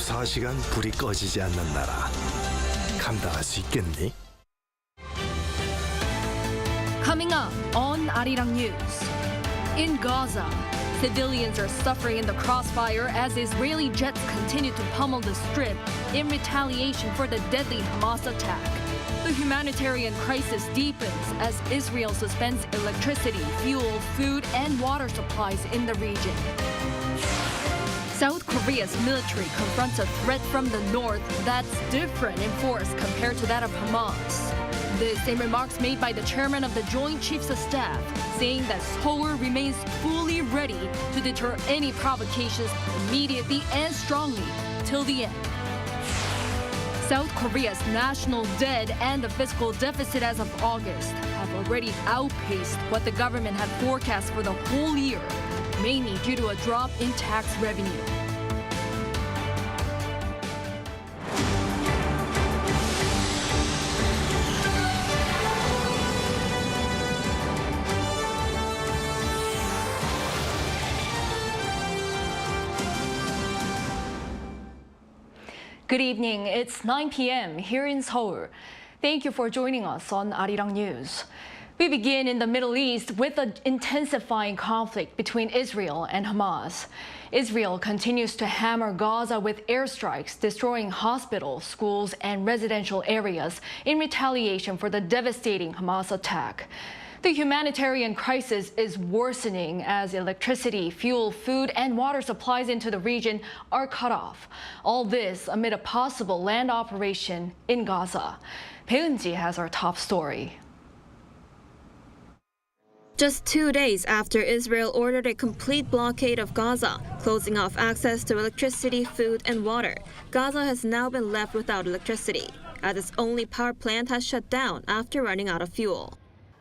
24시간 불이 꺼지지 않는 나라. 감당할 수 있겠니? Coming up on Arirang News. In Gaza, civilians are suffering in the crossfire as Israeli jets continue to pummel the strip in retaliation for the deadly Hamas attack. The humanitarian crisis deepens as Israel suspends electricity, fuel, food, and water supplies in the region. South Korea's military confronts a threat from the north that's different in force compared to that of Hamas. This in remarks made by the chairman of the Joint Chiefs of Staff, saying that Seoul remains fully ready to deter any provocations immediately and strongly till the end. South Korea's national debt and the fiscal deficit as of August have already outpaced what the government had forecast for the whole year, mainly due to a drop in tax revenue. Good evening. It's 9 p.m. here in Seoul. Thank you for joining us on Arirang News. We begin in the Middle East with an intensifying conflict between Israel and Hamas. Israel continues to hammer Gaza with airstrikes, destroying hospitals, schools, and residential areas in retaliation for the devastating Hamas attack. The humanitarian crisis is worsening as electricity, fuel, food, and water supplies into the region are cut off. All this amid a possible land operation in Gaza. Baeunji has our top story. Just 2 days after Israel ordered a complete blockade of Gaza, closing off access to electricity, food, and water, Gaza has now been left without electricity, as its only power plant has shut down after running out of fuel.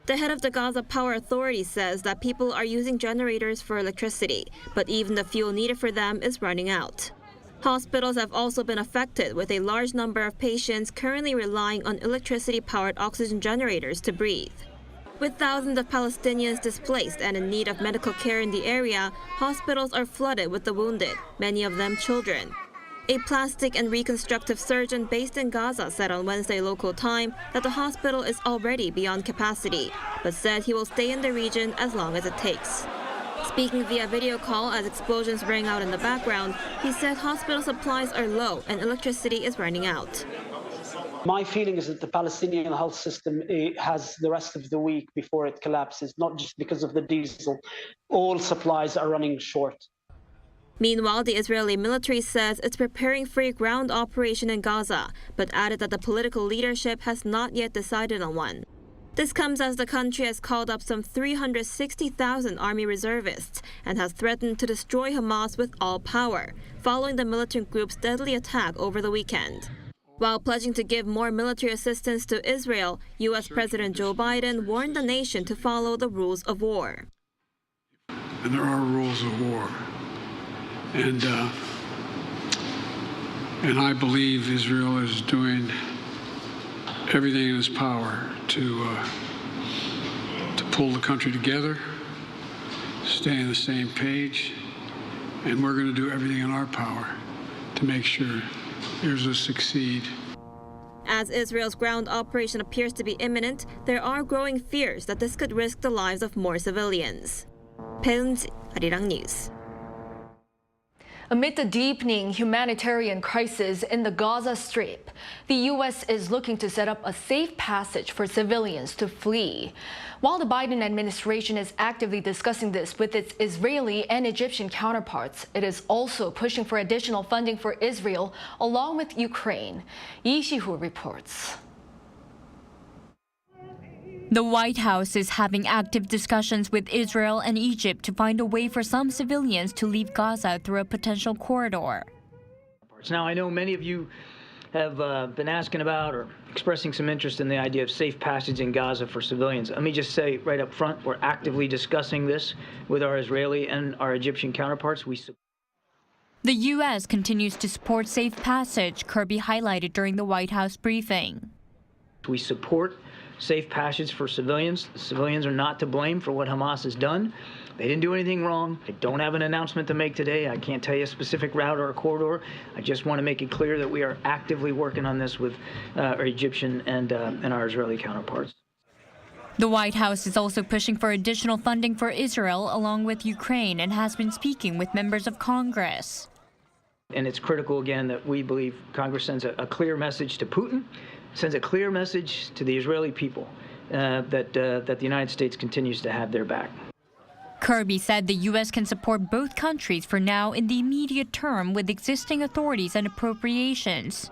The head of the Gaza Power Authority says that people are using generators for electricity, but even the fuel needed for them is running out. Hospitals have also been affected, with a large number of patients currently relying on electricity-powered oxygen generators to breathe. With thousands of Palestinians displaced and in need of medical care in the area, hospitals are flooded with the wounded, many of them children. A plastic and reconstructive surgeon based in Gaza said on Wednesday local time that the hospital is already beyond capacity, but said he will stay in the region as long as it takes. Speaking via video call as explosions rang out in the background, he said hospital supplies are low and electricity is running out. My feeling is that the Palestinian health system has the rest of the week before it collapses, not just because of the diesel. All supplies are running short. Meanwhile, the Israeli military says it's preparing for a ground operation in Gaza, but added that the political leadership has not yet decided on one. This comes as the country has called up some 360,000 army reservists and has threatened to destroy Hamas with all power, following the militant group's deadly attack over the weekend. While pledging to give more military assistance to Israel, U.S. President Joe Biden warned the nation to follow the rules of war. And there are rules of war. And I believe Israel is doing everything in its power to pull the country together, stay on the same page, and we're going to do everything in our power to make sure Israel succeed. As Israel's ground operation appears to be imminent, there are growing fears that this could risk the lives of more civilians. Baeunji, Arirang News. Amid the deepening humanitarian crisis in the Gaza Strip, the U.S. is looking to set up a safe passage for civilians to flee. While the Biden administration is actively discussing this with its Israeli and Egyptian counterparts, it is also pushing for additional funding for Israel along with Ukraine. Lee Si-hoo reports. The White House is having active discussions with Israel and Egypt to find a way for some civilians to leave Gaza through a potential corridor. Now, I know many of you have been asking about or expressing some interest in the idea of safe passage in Gaza for civilians. Let me just say right up front, we're actively discussing this with our Israeli and our Egyptian counterparts. The U.S. continues to support safe passage, Kirby highlighted during the White House briefing. We support safe passage for civilians. The civilians are not to blame for what Hamas has done. They didn't do anything wrong. I don't have an announcement to make today. I can't tell you a specific route or a corridor. I just want to make it clear that we are actively working on this with our Egyptian and our Israeli counterparts. The White House is also pushing for additional funding for Israel along with Ukraine and has been speaking with members of Congress. And it's critical, again, that we believe Congress sends a clear message to Putin, sends a clear message to the Israeli people that the United States continues to have their back. Kirby said the U.S. can support both countries for now in the immediate term with existing authorities and appropriations.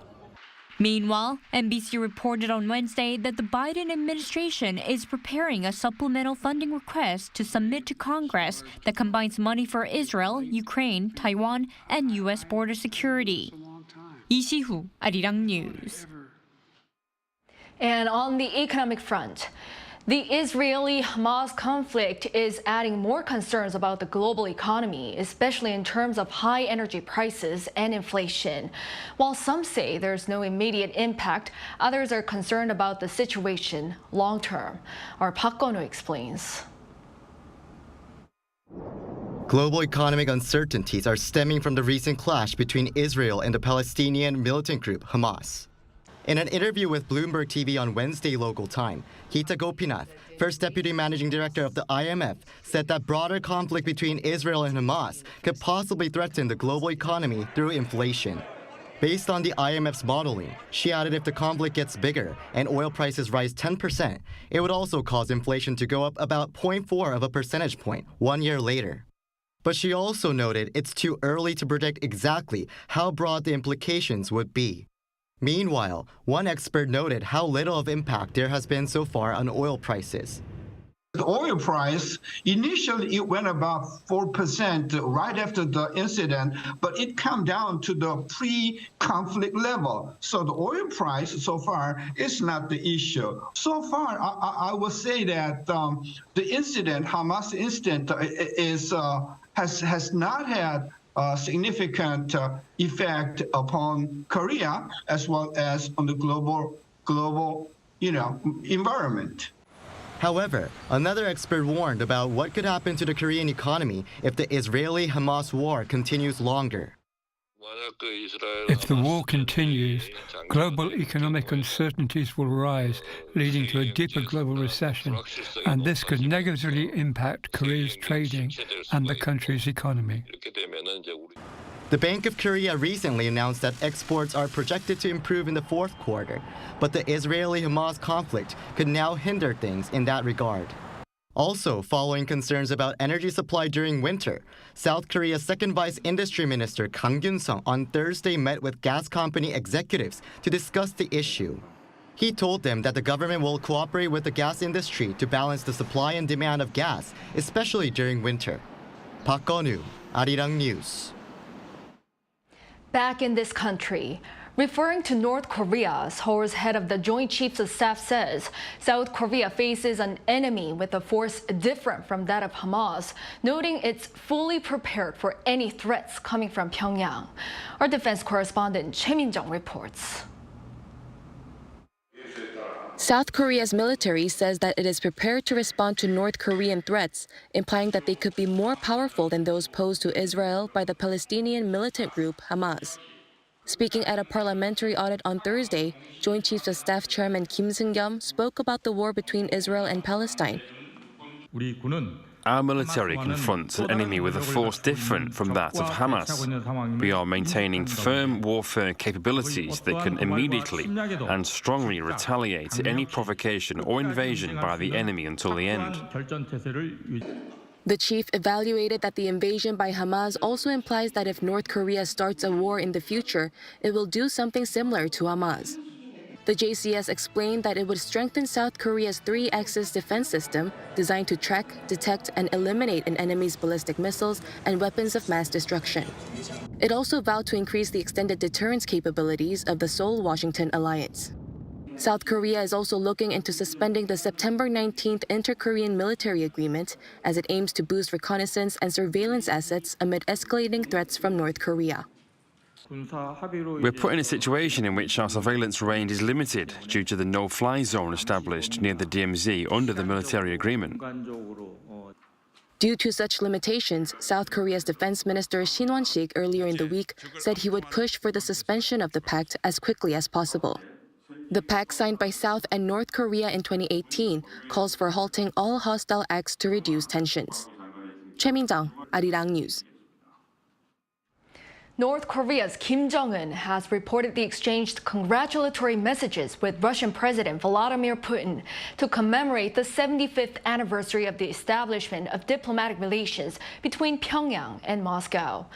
Meanwhile, NBC reported on Wednesday that the Biden administration is preparing a supplemental funding request to submit to Congress that combines money for Israel, Ukraine, Taiwan, and U.S. border security. 이시후, Arirang News. And on the economic front, the Israeli-Hamas conflict is adding more concerns about the global economy, especially in terms of high energy prices and inflation. While some say there's no immediate impact, others are concerned about the situation long term. Our Park Gon-woo explains. Global economic uncertainties are stemming from the recent clash between Israel and the Palestinian militant group Hamas. In an interview with Bloomberg TV on Wednesday local time, Hita Gopinath, first deputy managing director of the IMF, said that broader conflict between Israel and Hamas could possibly threaten the global economy through inflation. Based on the IMF's modeling, she added if the conflict gets bigger and oil prices rise 10%, it would also cause inflation to go up about 0.4 of a percentage point 1 year later. But she also noted it's too early to predict exactly how broad the implications would be. Meanwhile, one expert noted how little of impact there has been so far on oil prices. The oil price, initially it went about 4% right after the incident, but it came down to the pre-conflict level. So the oil price so far is not the issue. So far, I would say that the incident, Hamas incident, has not had a significant effect upon Korea as well as on the global environment. However, another expert warned about what could happen to the Korean economy if the Israeli-Hamas war continues longer. If the war continues, global economic uncertainties will rise, leading to a deeper global recession, and this could negatively impact Korea's trading and the country's economy. The Bank of Korea recently announced that exports are projected to improve in the fourth quarter, but the Israeli-Hamas conflict could now hinder things in that regard. Also, following concerns about energy supply during winter, South Korea's second vice industry minister Kang Kyun-sung on Thursday met with gas company executives to discuss the issue. He told them that the government will cooperate with the gas industry to balance the supply and demand of gas, especially during winter. Park Gon-woo, Arirang News. Back in this country, referring to North Korea, Seoul's head of the Joint Chiefs of Staff says South Korea faces an enemy with a force different from that of Hamas, noting it's fully prepared for any threats coming from Pyongyang. Our defense correspondent Choi Min-jung reports. South Korea's military says that it is prepared to respond to North Korean threats, implying that they could be more powerful than those posed to Israel by the Palestinian militant group Hamas. Speaking at a parliamentary audit on Thursday, Joint Chiefs of Staff Chairman Kim Seung-yeom spoke about the war between Israel and Palestine. Our military confronts an enemy with a force different from that of Hamas. We are maintaining firm warfare capabilities that can immediately and strongly retaliate any provocation or invasion by the enemy until the end. The chief evaluated that the invasion by Hamas also implies that if North Korea starts a war in the future, it will do something similar to Hamas. The JCS explained that it would strengthen South Korea's three-axis defense system designed to track, detect, and eliminate an enemy's ballistic missiles and weapons of mass destruction. It also vowed to increase the extended deterrence capabilities of the Seoul-Washington alliance. South Korea is also looking into suspending the September 19th Inter-Korean military agreement as it aims to boost reconnaissance and surveillance assets amid escalating threats from North Korea. We're put in a situation in which our surveillance range is limited due to the no-fly zone established near the DMZ under the military agreement. Due to such limitations, South Korea's Defense Minister Shin Won-sik earlier in the week said he would push for the suspension of the pact as quickly as possible. The pact signed by South and North Korea in 2018 calls for halting all hostile acts to reduce tensions. Choi Min-jung, Arirang News. North Korea's Kim Jongun has reportedly exchanged congratulatory messages with Russian President Vladimir Putin to commemorate the 75th anniversary of the establishment of diplomatic relations between Pyongyang and Moscow.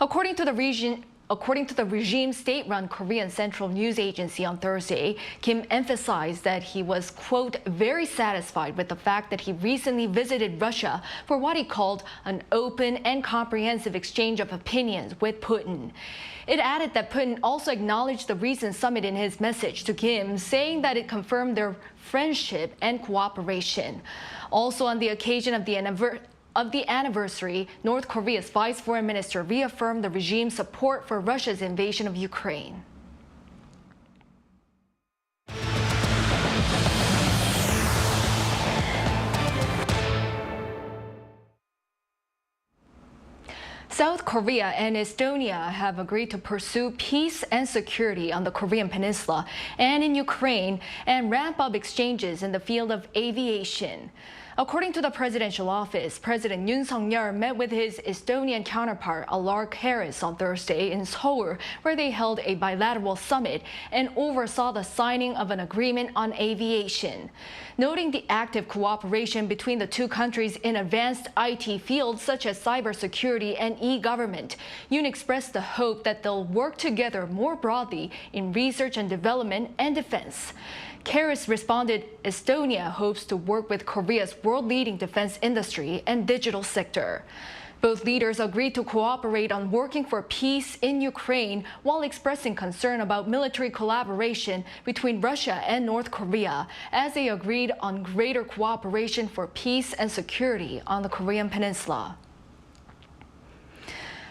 According to the regime's state-run Korean Central News Agency on Thursday, Kim emphasized that he was, quote, very satisfied with the fact that he recently visited Russia for what he called an open and comprehensive exchange of opinions with Putin. It added that Putin also acknowledged the recent summit in his message to Kim, saying that it confirmed their friendship and cooperation. Also on the occasion of the anniversary, North Korea's Vice Foreign Minister reaffirmed the regime's support for Russia's invasion of Ukraine. South Korea and Estonia have agreed to pursue peace and security on the Korean Peninsula and in Ukraine and ramp up exchanges in the field of aviation. According to the presidential office, President Yoon met with his Estonian counterpart Alar Harris on Thursday in Seoul, where they held a bilateral summit and oversaw the signing of an agreement on aviation. Noting the active cooperation between the two countries in advanced IT fields such as cybersecurity and e-government, Yoon expressed the hope that they'll work together more broadly in research and development and defense. Harris responded, Estonia hopes to work with Korea's world-leading defense industry and digital sector. Both leaders agreed to cooperate on working for peace in Ukraine while expressing concern about military collaboration between Russia and North Korea, as they agreed on greater cooperation for peace and security on the Korean Peninsula.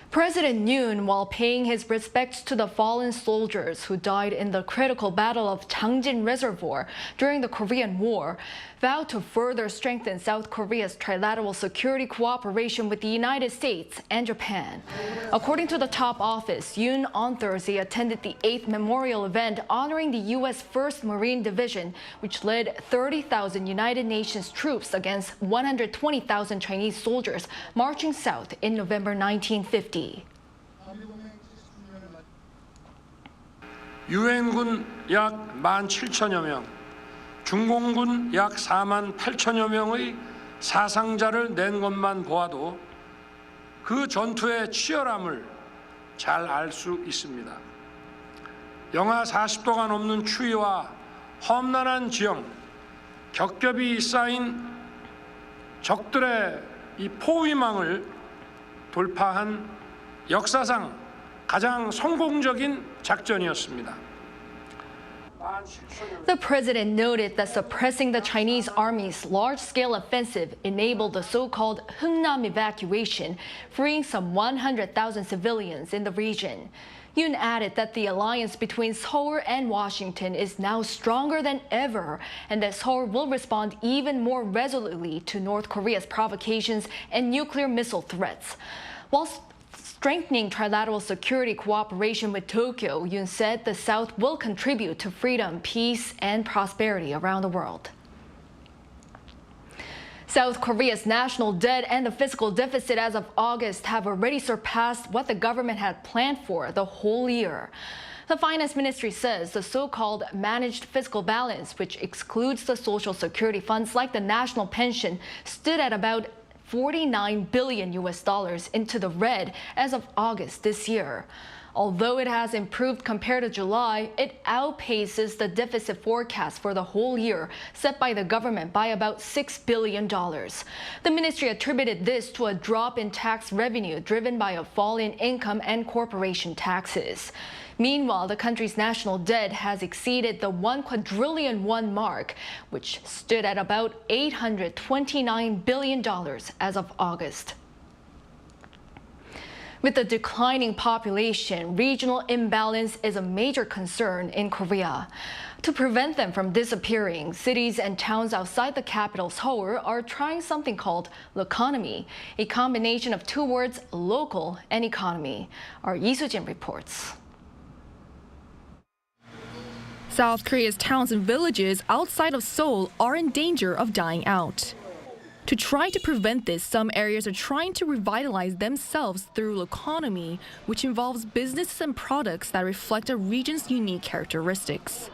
President Yoon, while paying his respects to the fallen soldiers who died in the critical Battle of Jangjin Reservoir during the Korean War, vowed to further strengthen South Korea's trilateral security cooperation with the United States and Japan. According to the top office, Yoon on Thursday attended the 8th memorial event honoring the U.S. 1st Marine Division, which led 30,000 United Nations troops against 120,000 Chinese soldiers marching south in November 1950. 유엔군 약 17,000여 명, 중공군 약 48,000여 명의 사상자를 낸 것만 보아도 그 전투의 치열함을 잘 알 수 있습니다. 영하 40도가 넘는 추위와 험난한 지형, 겹겹이 쌓인 적들의 이 포위망을 돌파한 역사상 가장 성공적인 작전이었습니다. The president noted that suppressing the Chinese army's large-scale offensive enabled the so-called Hungnam evacuation, freeing some 100,000 civilians in the region. Yoon added that the alliance between Seoul and Washington is now stronger than ever, and that Seoul will respond even more resolutely to North Korea's provocations and nuclear missile threats. While strengthening trilateral security cooperation with Tokyo, Yoon said the South will contribute to freedom, peace, and prosperity around the world. South Korea's national debt and the fiscal deficit as of August have already surpassed what the government had planned for the whole year. The finance ministry says the so-called managed fiscal balance, which excludes the social security funds like the national pension, stood at about $49 billion into the red as of August this year. Although it has improved compared to July, it outpaces the deficit forecast for the whole year set by the government by about $6 billion. The ministry attributed this to a drop in tax revenue driven by a fall in income and corporation taxes. Meanwhile, the country's national debt has exceeded the 1 quadrillion won mark, which stood at about $829 billion as of August. With the declining population, regional imbalance is a major concern in Korea. To prevent them from disappearing, cities and towns outside the capital, Seoul, are trying something called loconomy, a combination of two words, local and economy. Our Lee Soo-jin reports. South Korea's towns and villages outside of Seoul are in danger of dying out. To try to prevent this, some areas are trying to revitalize themselves through loconomy, which involves businesses and products that reflect a region's unique characteristics.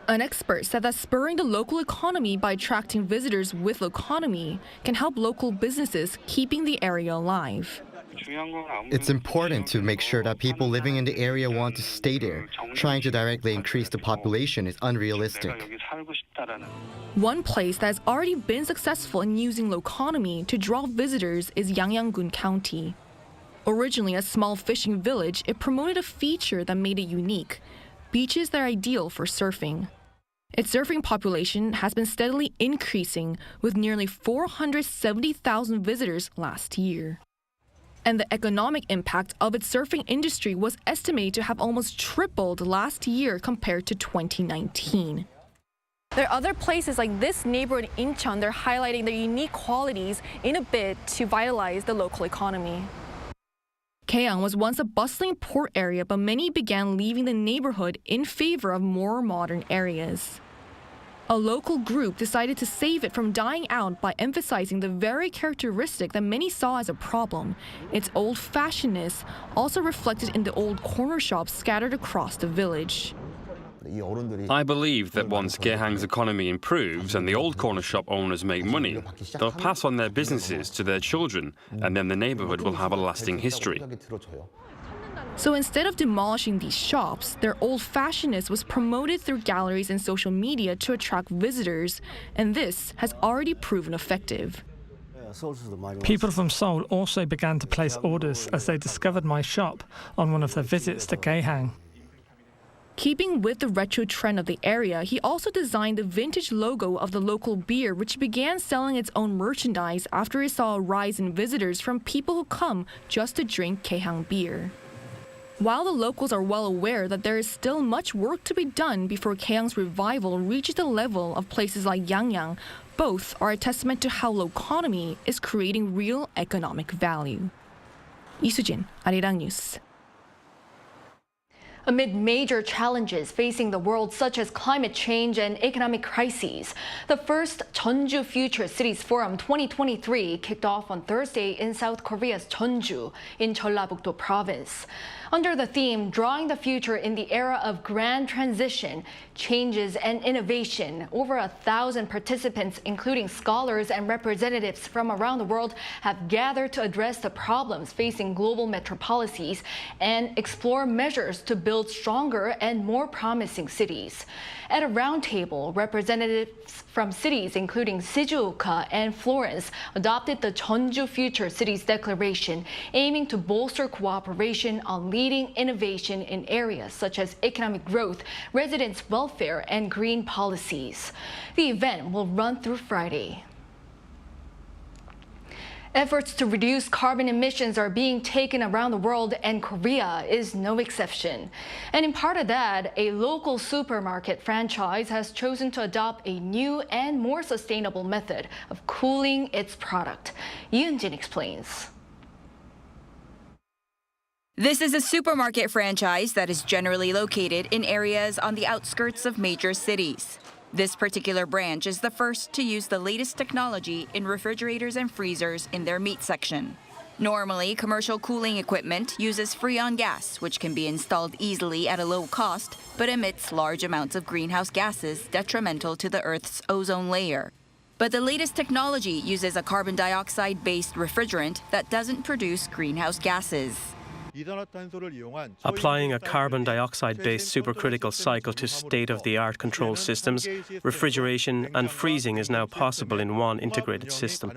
An expert said that spurring the local economy by attracting visitors with loconomy can help local businesses keeping the area alive. It's important to make sure that people living in the area want to stay there. Trying to directly increase the population is unrealistic. One place that has already been successful in using loconomy to draw visitors is Yangnam-gun County. Originally a small fishing village, it promoted a feature that made it unique: beaches that are ideal for surfing. Its surfing population has been steadily increasing, with nearly 470,000 visitors last year. And the economic impact of its surfing industry was estimated to have almost tripled last year compared to 2019. There are other places like this neighborhood in Incheon. They're highlighting their unique qualities in a bid to vitalize the local economy. Kaeong was once a bustling port area, but many began leaving the neighborhood in favor of more modern areas. A local group decided to save it from dying out by emphasizing the very characteristic that many saw as a problem: its old-fashionedness, also reflected in the old corner shops scattered across the village. I believe that once Gaehang's economy improves and the old corner shop owners make money, they'll pass on their businesses to their children, and then the neighborhood will have a lasting history. So instead of demolishing these shops, their old-fashionedness was promoted through galleries and social media to attract visitors, and this has already proven effective. People from Seoul also began to place orders as they discovered my shop on one of their visits to Gaehang. Keeping with the retro trend of the area, he also designed the vintage logo of the local beer, which began selling its own merchandise after it saw a rise in visitors from people who come just to drink Gaehang beer. While the locals are well aware that there is still much work to be done before Gaehang's revival reaches the level of places like Yangyang, both are a testament to how loconomy is creating real economic value. Lee Soo-jin, Arirang News. Amid major challenges facing the world such as climate change and economic crises, the first Jeonju Future Cities Forum 2023 kicked off on Thursday in South Korea's Jeonju in Jeollabuk-do province. Under the theme, Drawing the Future in the Era of Grand Transition, Changes and Innovation, over 1,000 participants, including scholars and representatives from around the world, have gathered to address the problems facing global metropolises and explore measures to build stronger and more promising cities. At a roundtable, representatives from cities including Shizuoka and Florence adopted the Jeonju Future Cities Declaration, aiming to bolster cooperation on leading innovation in areas such as economic growth, residents' welfare, and green policies. The event will run through Friday. Efforts to reduce carbon emissions are being taken around the world, and Korea is no exception. And in part of that, a local supermarket franchise has chosen to adopt a new and more sustainable method of cooling its product. Yoon explains. This is a supermarket franchise that is generally located in areas on the outskirts of major cities. This particular branch is the first to use the latest technology in refrigerators and freezers in their meat section. Normally, commercial cooling equipment uses Freon gas, which can be installed easily at a low cost, but emits large amounts of greenhouse gases detrimental to the Earth's ozone layer. But the latest technology uses a carbon dioxide-based refrigerant that doesn't produce greenhouse gases. Applying a carbon dioxide-based supercritical cycle to state-of-the-art control systems, refrigeration and freezing is now possible in one integrated system.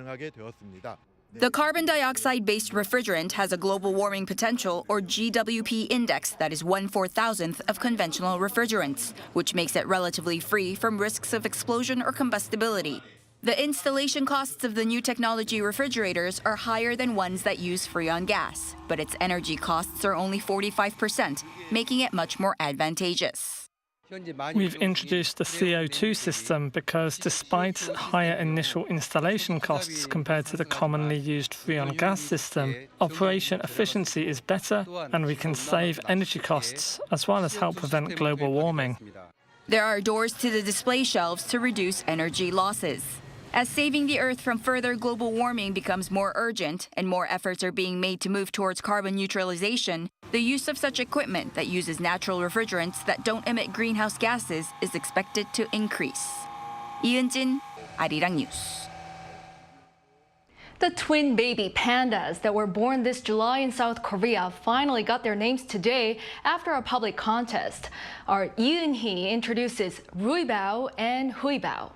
The carbon dioxide-based refrigerant has a global warming potential, or GWP index, that is 1/4000th of conventional refrigerants, which makes it relatively free from risks of explosion or combustibility. The installation costs of the new technology refrigerators are higher than ones that use Freon gas, but its energy costs are only 45%, making it much more advantageous. We've introduced the CO2 system because despite higher initial installation costs compared to the commonly used Freon gas system, operation efficiency is better and we can save energy costs as well as help prevent global warming. There are doors to the display shelves to reduce energy losses. As saving the Earth from further global warming becomes more urgent and more efforts are being made to move towards carbon neutralization, the use of such equipment that uses natural refrigerants that don't emit greenhouse gases is expected to increase. 이은진, Arirang News. The twin baby pandas that were born this July in South Korea finally got their names today after a public contest. Our Yoon introduces Ruibao and Huibao.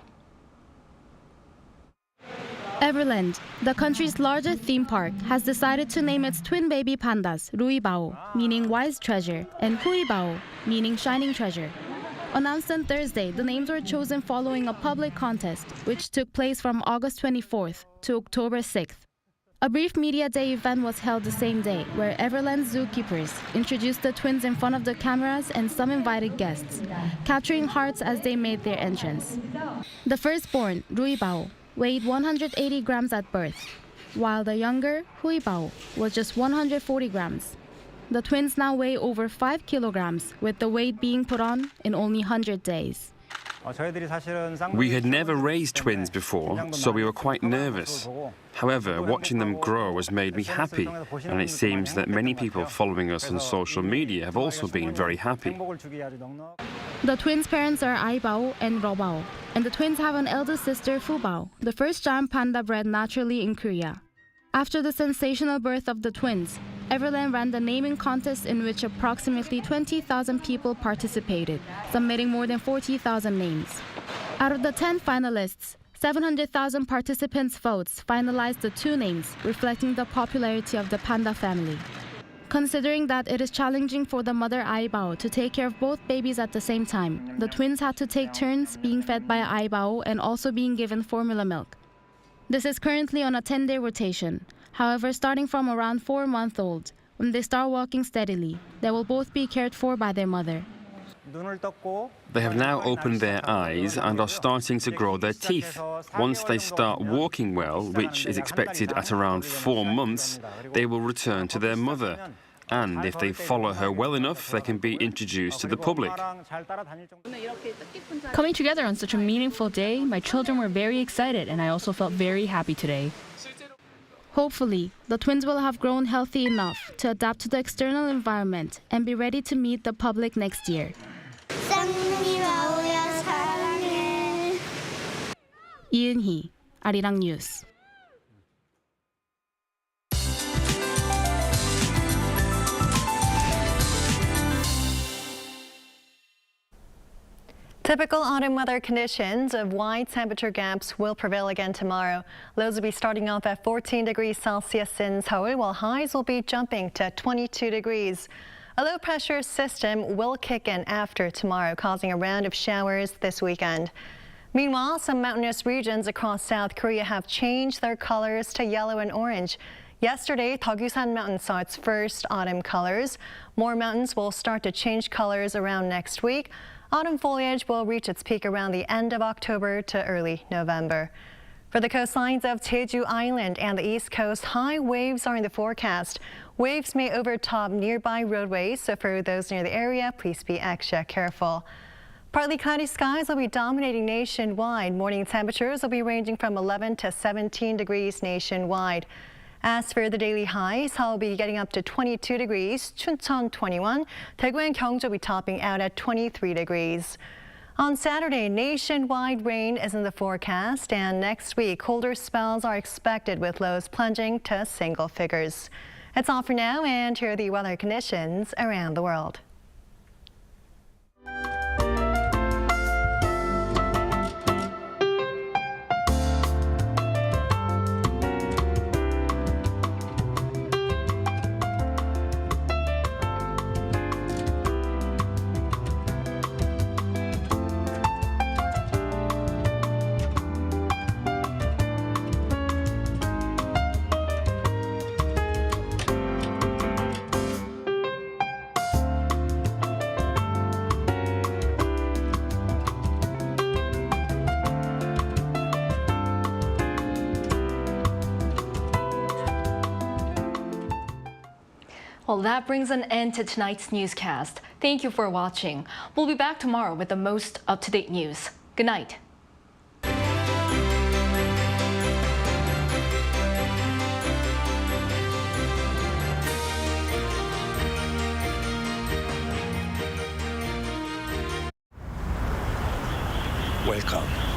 Everland, the country's largest theme park, has decided to name its twin baby pandas Ruibao, meaning wise treasure, and Huibao, meaning shining treasure. Announced on Thursday, the names were chosen following a public contest, which took place from August 24th to October 6th. A brief media day event was held the same day, where Everland zookeepers introduced the twins in front of the cameras and some invited guests, capturing hearts as they made their entrance. The firstborn, Ruibao, weighed 180 grams at birth, while the younger, Huibao, was just 140 grams. The twins now weigh over 5 kilograms, with the weight being put on in only 100 days. We had never raised twins before, so we were quite nervous. However, watching them grow has made me happy, and it seems that many people following us on social media have also been very happy. The twins' parents are Aibao and Robao, and the twins have an elder sister, Fubao, the first giant panda bred naturally in Korea. After the sensational birth of the twins, Everland ran the naming contest in which approximately 20,000 people participated, submitting more than 40,000 names. Out of the 10 finalists, 700,000 participants' votes finalized the 2 names, reflecting the popularity of the panda family. Considering that it is challenging for the mother Aibao to take care of both babies at the same time, the twins had to take turns being fed by Aibao and also being given formula milk. This is currently on a 10-day rotation. However, starting from around 4 months old, when they start walking steadily, they will both be cared for by their mother. They have now opened their eyes and are starting to grow their teeth. Once they start walking well, which is expected at around 4 months, they will return to their mother. And if they follow her well enough, they can be introduced to the public. Coming together on such a meaningful day, my children were very excited, and I also felt very happy today. Hopefully, the twins will have grown healthy enough to adapt to the external environment and be ready to meet the public next year. 이은희, Arirang News. Typical autumn weather conditions of wide temperature gaps will prevail again tomorrow. Lows will be starting off at 14 degrees Celsius in Seoul, while highs will be jumping to 22 degrees. A low pressure system will kick in after tomorrow, causing a round of showers this weekend. Meanwhile, some mountainous regions across South Korea have changed their colors to yellow and orange. Yesterday, Deoksan Mountain saw its first autumn colors. More mountains will start to change colors around next week. Autumn foliage will reach its peak around the end of October to early November. For the coastlines of Jeju Island and the East Coast, high waves are in the forecast. Waves may overtop nearby roadways, so for those near the area, please be extra careful. Partly cloudy skies will be dominating nationwide. Morning temperatures will be ranging from 11 to 17 degrees nationwide. As for the daily highs, Seoul will be getting up to 22 degrees, Chuncheon 21, Daegu and Gyeongju will be topping out at 23 degrees. On Saturday, nationwide rain is in the forecast, and next week, colder spells are expected with lows plunging to single figures. That's all for now, and here are the weather conditions around the world. Well, that brings an end to tonight's newscast. Thank you for watching. We'll be back tomorrow with the most up-to-date news. Good night. Welcome